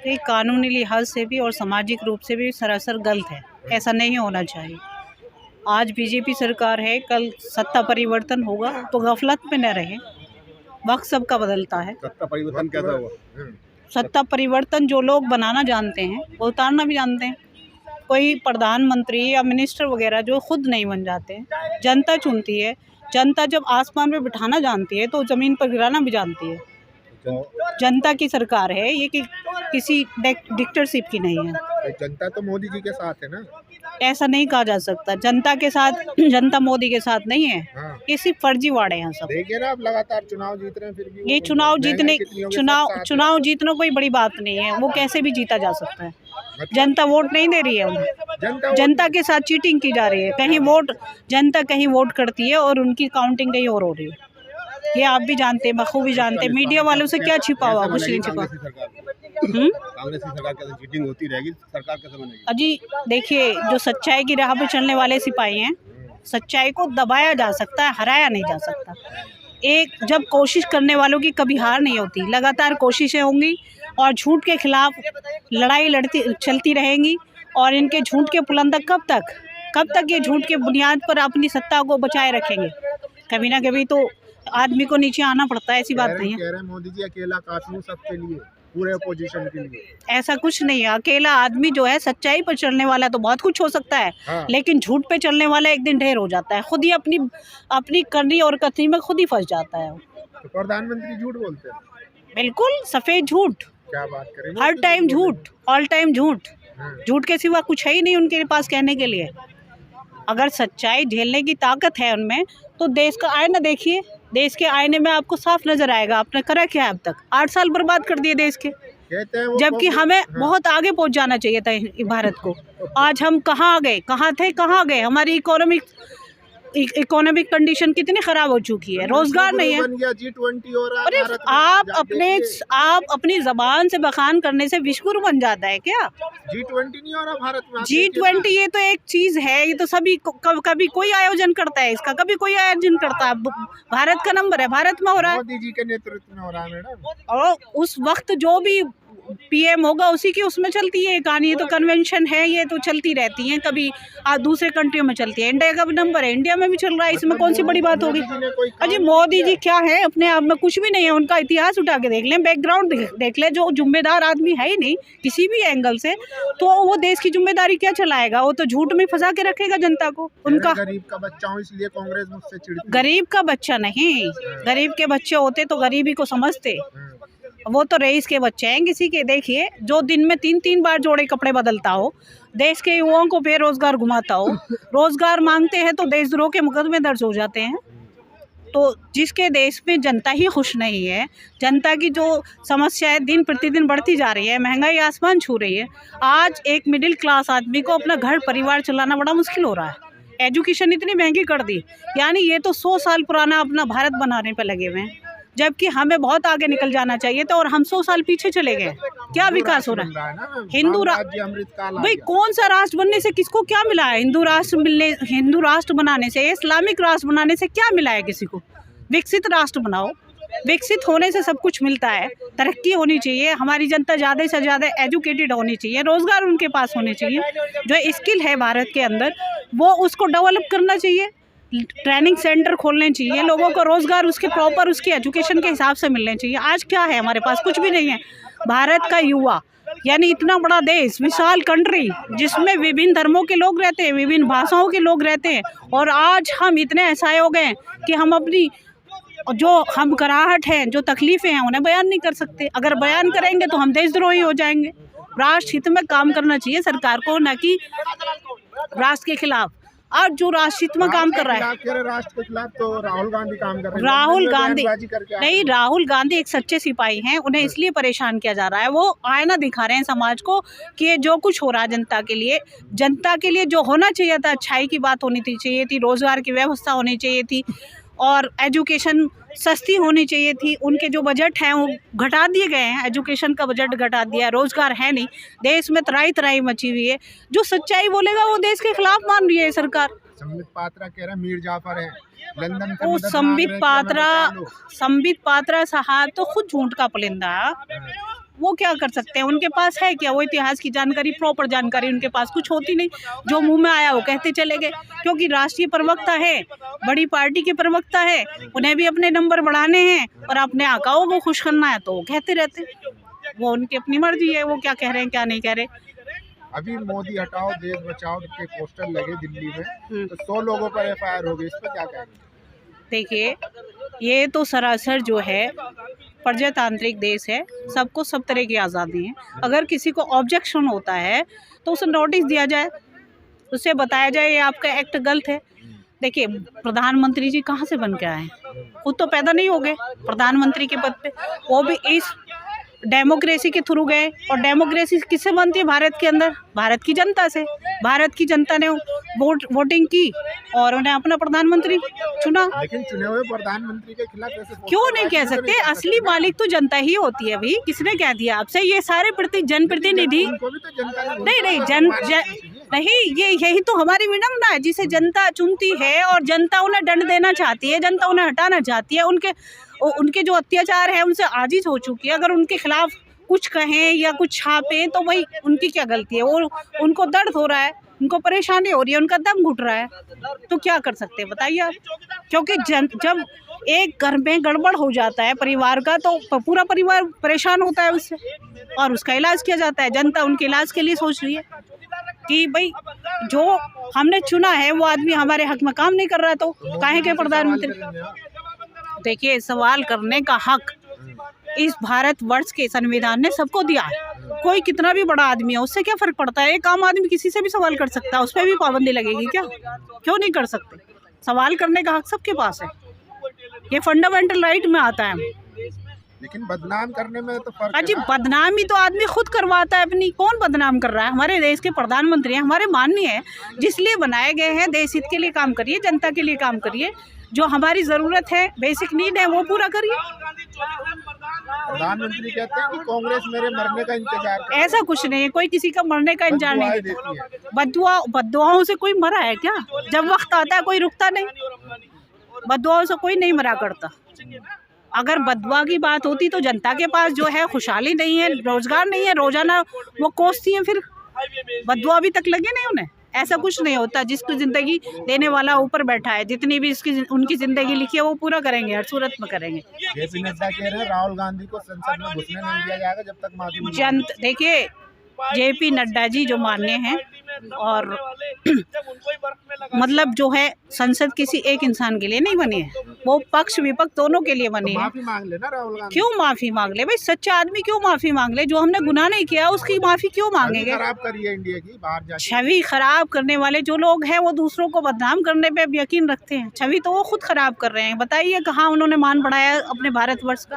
ये कानूनी लिहाज से भी और सामाजिक रूप से भी सरासर गलत है। ऐसा नहीं होना चाहिए। आज बीजेपी सरकार है, कल सत्ता परिवर्तन होगा तो गफलत में न रहे। वक्त सबका बदलता है। सत्ता परिवर्तन कैसा हुआ? सत्ता परिवर्तन जो लोग बनाना जानते हैं वो उतारना भी जानते हैं। कोई प्रधानमंत्री या मिनिस्टर वगैरह जो खुद नहीं बन जाते हैं, जनता चुनती है। जनता जब आसमान पे बिठाना जानती है तो ज़मीन पर गिराना भी जानती है। जनता की सरकार है ये, कि किसी डिक्टेटरशिप की नहीं है। जनता तो मोदी जी के साथ है ना? ऐसा नहीं कहा जा सकता। जनता के साथ, जनता मोदी के साथ नहीं है। हाँ। ये सिर्फ फर्जीवाड़े हैं सब। देखिए ना, आप लगातार चुनाव जीत रहे हैं, फिर भी ये चुनाव जीतना कोई बड़ी बात नहीं है। वो कैसे भी जीता जा सकता है। जनता वोट नहीं दे रही है उन्हें। जनता के साथ चीटिंग की जा रही है। कहीं वोट, जनता कहीं वोट करती है और उनकी काउंटिंग कहीं और हो रही है। ये आप भी जानते हैं, बखूबी जानते हैं। मीडिया वालों से क्या छिपा हुआ, कुछ नहीं छिपा। कांग्रेस की सरकार कैसे चीटिंग होती रहेगी, सरकार कैसे बनेगी? अजी देखिए, जो सच्चाई की राह पर चलने वाले सिपाही हैं, सच्चाई को दबाया जा सकता है, हराया नहीं जा सकता। एक जब कोशिश करने वालों की कभी हार नहीं होती। लगातार कोशिशें होंगी और झूठ के खिलाफ लड़ाई चलती रहेंगी। और इनके झूठ के पुलंदक कब तक ये झूठ के बुनियाद पर अपनी सत्ता को बचाए रखेंगे? कभी ना कभी तो आदमी को नीचे आना पड़ता है। ऐसी बात नहीं है। कह रहे हैं मोदी जी अकेला काफी हूं सबके लिए, पूरे अपोजिशन के लिए। ऐसा कुछ नहीं है। अकेला आदमी जो है, सच्चाई पर चलने वाला तो बहुत कुछ हो सकता है। हाँ। लेकिन झूठ पे चलने वाला एक दिन ढेर हो जाता है। खुद ही अपनी करनी और कथनी में खुद ही फंस जाता है। तो प्रधानमंत्री झूठ बोलते हैं? बिल्कुल सफेद झूठ। क्या बात करें, हर टाइम झूठ, ऑल टाइम झूठ। झूठ के सिवा कुछ है ही नहीं उनके पास कहने के लिए। अगर सच्चाई झेलने की ताकत है उनमें तो देश का आईना देखिए। देश के आईने में आपको साफ नजर आएगा आपने करा क्या है अब तक। 8 साल बर्बाद कर दिए देश के। जबकि हमें बहुत आगे पहुंच जाना चाहिए था भारत को। आज हम कहाँ गए, कहाँ थे, कहाँ गए। हमारी इकोनॉमिक कंडीशन कितनी खराब हो चुकी है। रोजगार नहीं है। G20 और अरे आप अपनी जबान से बखान करने से विश्वगुरु बन जाता है क्या? G20 नहीं हो रहा भारत में। G20 ये तो एक चीज है। ये तो सभी कभी कोई आयोजन करता है इसका, कभी कोई आयोजन करता है। भारत का नंबर है, भारत में हो रहा है। मोदी जी के नेतृत्व में हो रहा है मैडम। और उस वक्त जो भी पीएम होगा उसी की उसमें चलती है कहानी। ये तो कन्वेंशन है, ये तो चलती रहती हैं। कभी दूसरे कंट्रियों में चलती है। इंडिया का भी नंबर है, इंडिया में भी चल रहा है। इसमें कौन सी बड़ी बात होगी? अजी मोदी जी क्या है, अपने आप में कुछ भी नहीं है। उनका इतिहास उठा के देख लें, बैकग्राउंड देख लें। जो जिम्मेदार आदमी है ही नहीं किसी भी एंगल से, तो वो देश की जिम्मेदारी क्या चलाएगा? वो तो झूठ में फंसा के रखेगा जनता को। उनका गरीब का बच्चा हूँ इसलिए कांग्रेस मुझसे चिढ़ती है। गरीब का बच्चा नहीं, गरीब के बच्चे होते तो गरीबी को समझते। वो तो रईस के बच्चे हैं किसी के। देखिए, जो दिन में 3-3 बार जोड़े कपड़े बदलता हो, देश के युवाओं को बेरोजगार घुमाता हो, रोजगार मांगते हैं तो देशद्रोह के मुकदमे दर्ज हो जाते हैं। तो जिसके देश में जनता ही खुश नहीं है, जनता की जो समस्याएं दिन प्रतिदिन बढ़ती जा रही है, महंगाई आसमान छू रही है। आज एक मिडिल क्लास आदमी को अपना घर परिवार चलाना बड़ा मुश्किल हो रहा है। एजुकेशन इतनी महंगी कर दी, यानी ये तो 100 साल पुराना अपना भारत बनाने पर लगे हुए हैं। जबकि हमें बहुत आगे निकल जाना चाहिए था और हम 100 साल पीछे चले गए। क्या विकास हो रहा है? हिंदू भाई कौन सा राष्ट्र बनने से किसको क्या मिला है? हिंदू राष्ट्र बनाने से, इस्लामिक राष्ट्र बनाने से क्या मिला है किसी को? विकसित राष्ट्र बनाओ। विकसित होने से सब कुछ मिलता है। तरक्की होनी चाहिए, हमारी जनता ज़्यादा से ज़्यादा एजुकेटेड होनी चाहिए, रोज़गार उनके पास होने चाहिए। जो स्किल है भारत के अंदर वो उसको डेवलप करना चाहिए। ट्रेनिंग सेंटर खोलने चाहिए, लोगों को रोज़गार उसके प्रॉपर उसके एजुकेशन के हिसाब से मिलने चाहिए। आज क्या है हमारे पास? कुछ भी नहीं है। भारत का युवा, यानी इतना बड़ा देश, विशाल कंट्री जिसमें विभिन्न धर्मों के लोग रहते हैं, विभिन्न भाषाओं के लोग रहते हैं, और आज हम इतने ऐसा हो गए कि हम अपनी जो हम कराहट हैं, जो तकलीफ़ें हैं, उन्हें बयान नहीं कर सकते। अगर बयान करेंगे तो हम देशद्रोही हो जाएंगे। राष्ट्र हित में काम करना चाहिए सरकार को, न कि राष्ट्र के खिलाफ। आज जो राष्ट्र हित में काम कर रहा है, राष्ट्र के खिलाफ तो राहुल गांधी काम कर रहे हैं। राहुल गांधी नहीं, राहुल गांधी एक सच्चे सिपाही हैं। उन्हें इसलिए परेशान किया जा रहा है, वो आईना दिखा रहे हैं समाज को कि ये जो कुछ हो रहा है जनता के लिए जो होना चाहिए था, अच्छाई की बात होनी चाहिए थी, रोजगार की व्यवस्था होनी चाहिए थी, और एजुकेशन सस्ती होनी चाहिए थी। उनके जो बजट हैं वो घटा दिए गए हैं। एजुकेशन का बजट घटा दिया, रोजगार है नहीं, देश में तराई मची हुई है। जो सच्चाई बोलेगा वो देश के खिलाफ मान रही है सरकार। संबित पात्रा कह रहा है मीर जाफर है लंदन से। वो संबित पात्रा साहब तो खुद झूठ का पुलिंदा। वो क्या कर सकते हैं? उनके पास है क्या वो इतिहास की जानकारी, प्रॉपर जानकारी उनके पास कुछ होती नहीं। जो मुंह में आया वो कहते चले गए, क्योंकि राष्ट्रीय प्रवक्ता है, बड़ी पार्टी के प्रवक्ता है, उन्हें भी अपने नंबर बढ़ाने हैं और अपने आकाओं को खुश करना है, तो वो कहते रहते हैं। वो उनकी अपनी मर्जी है, वो क्या कह रहे हैं क्या नहीं कह रहे। अभी मोदी हटाओ देश बचाओ के पोस्टर लगे दिल्ली में, तो 100 लोगों पर एफआईआर हो गई, इस पर क्या कहेंगे? देखिए, ये तो सरासर जो है प्रजातांत्रिक देश है, सबको सब तरह की आज़ादी है। अगर किसी को ऑब्जेक्शन होता है तो उसे नोटिस दिया जाए, उसे बताया जाए ये आपका एक्ट गलत है। देखिए, प्रधानमंत्री जी कहाँ से बन के आए? खुद तो पैदा नहीं हो गए प्रधानमंत्री के पद पे, वो भी इस डेमोक्रेसी के थ्रू गए। और डेमोक्रेसी किससे बनती है भारत के अंदर? भारत की जनता से। भारत की जनता ने वोटिंग की और उन्हें अपना प्रधानमंत्री चुना। लेकिन चुने हुए प्रधानमंत्री के खिलाफ ऐसे क्यों नहीं कह सकते? असली मालिक तो जनता ही होती है भाई। किसने कह दिया आपसे? ये सारे जनप्रतिनिधि उनको भी तो जनता ने नहीं, ये यही तो हमारी विडम्बना है, जिसे जनता चुनती है और जनता उन्हें दंड देना चाहती है, जनता उन्हें हटाना चाहती है। उनके जो अत्याचार है उनसे आजिज हो चुकी है। अगर उनके खिलाफ कुछ कहें या कुछ छापें तो भाई उनकी क्या गलती है? वो उनको दर्द हो रहा है, उनको परेशानी हो रही है, उनका दम घुट रहा है, तो क्या कर सकते हैं बताइए आप? क्योंकि जब एक घर में गड़बड़ हो जाता है परिवार का, तो पूरा परिवार परेशान होता है उससे, और उसका इलाज किया जाता है। जनता उनके इलाज के लिए सोच रही है कि भाई जो हमने चुना है वो आदमी हमारे हक में काम नहीं कर रहा, तो काहे के प्रधानमंत्री? देखिए, सवाल करने का हक इस भारतवर्ष के संविधान ने सबको दिया है। कोई कितना भी बड़ा आदमी है, उससे क्या फर्क पड़ता है? एक आम आदमी किसी से भी सवाल कर सकता है, उस पर भी पाबंदी लगेगी क्या? क्यों नहीं कर सकते? सवाल करने का हक सबके पास है, ये फंडामेंटल राइट में आता है। लेकिन बदनाम करने में तो फर्क अजी, बदनामी तो आदमी खुद करवाता है अपनी। कौन बदनाम कर रहा है? हमारे देश के प्रधानमंत्री हैं, हमारे माननीय हैं, जिसलिए बनाए गए हैं। देश हित के लिए काम करिए, जनता के लिए काम करिए, जो हमारी ज़रूरत है, बेसिक नीड है, वो पूरा करिए। प्रधानमंत्री कहते हैं कि कांग्रेस मेरे मरने का इंतजार कर रही है। ऐसा कुछ नहीं है, कोई किसी का मरने का इंतजार नहीं देती है। बददुआओं से कोई मरा है क्या? जब वक्त आता है कोई रुकता नहीं, बददुआओं से कोई नहीं मरा करता। अगर बददुआ की बात होती तो जनता के पास जो है खुशहाली नहीं है, रोजगार नहीं है, रोजाना वो कोसती हैं, फिर बददुआ अभी तक लगे नहीं उन्हें। ऐसा कुछ नहीं होता। जिसकी ज़िंदगी देने वाला ऊपर बैठा है, जितनी भी उनकी ज़िंदगी लिखी है वो पूरा करेंगे, हर सूरत में करेंगे। जेपी नड्डा कह रहे हैं राहुल गांधी को संसद में घुसने नहीं दिया जाएगा जब तक माफी। देखिए, जेपी नड्डा जी जो माननीय हैं, और मतलब जो है संसद किसी एक इंसान के लिए नहीं बनी है, वो पक्ष विपक्ष दोनों के लिए बनी है। माफी मांग लेना राहुल गांधी। क्यों माफी मांग ले भाई? सच्चा आदमी क्यों माफी मांग ले? जो हमने गुनाह नहीं किया उसकी माफी क्यों मांगेंगे? खराब करिए इंडिया की बाहर जाके। छवि खराब करने वाले जो लोग हैं वो दूसरों को बदनाम करने पे यकीन रखते हैं। छवि तो वो खुद खराब कर रहे हैं। बताइए कहाँ उन्होंने मान बढ़ाया अपने भारतवर्ष का?